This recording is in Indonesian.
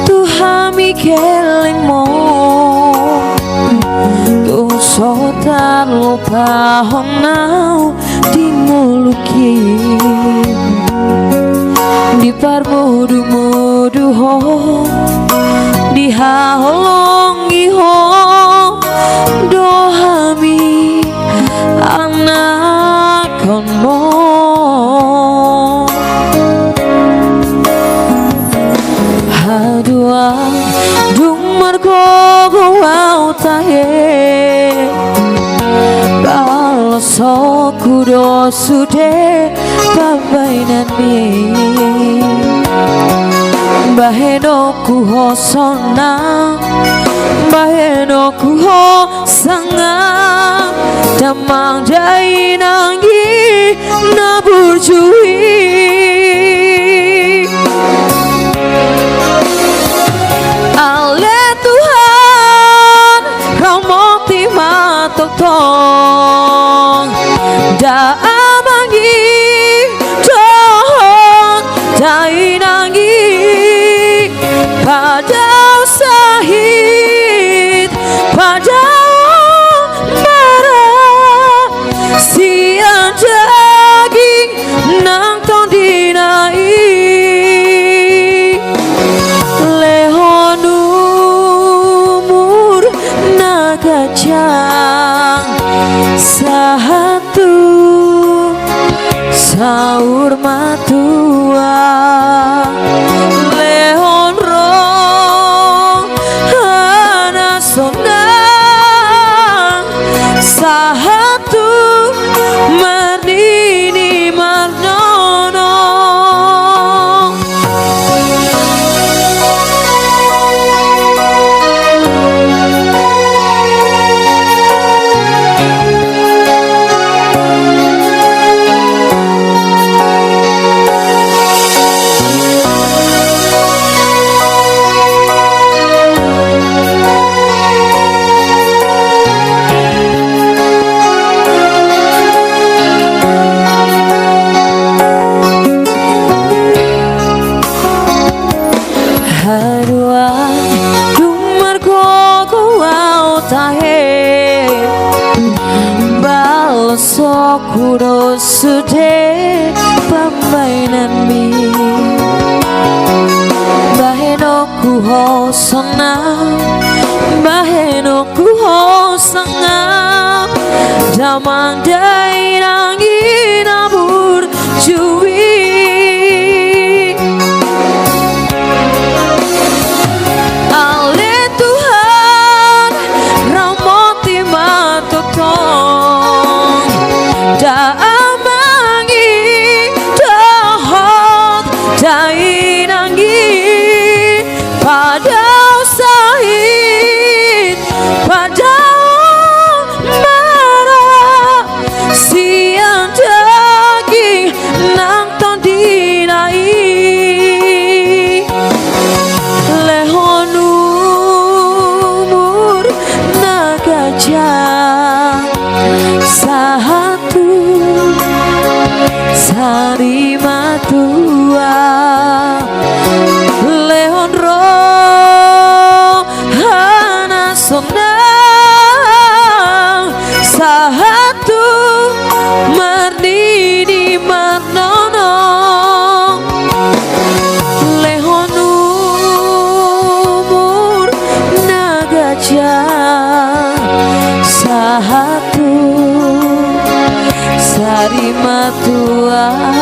Tuhami kelingmu tuh sotan lupa honau dimuluki di parmudu-mudu ho di haholongi ho dohami anak kono dua dumar ko wau tahe baloso kudo sude babainan baheno ku ho sona baheno ku ho sanga damang jai nangi nabur cui Ale Tuhan ramoti matok tong da amangi dohon dai nangi pada sahid pada marah siang daging nang tong dinai satu saur matua leon rong hana sonang satu merdini marnono kudo sude pamainan mi baheno ku ho sona baheno ku ho sanga damang dai nangi nabur cuwi Ale Tuhan ramoti matotong da amangi dohot dai nangi pada sahid pada marah siang daging nang tong dinai lehon umur nagajah satu sari matua leon roh hana sonang satu merdini marnono leon umur nagajah satu sari matua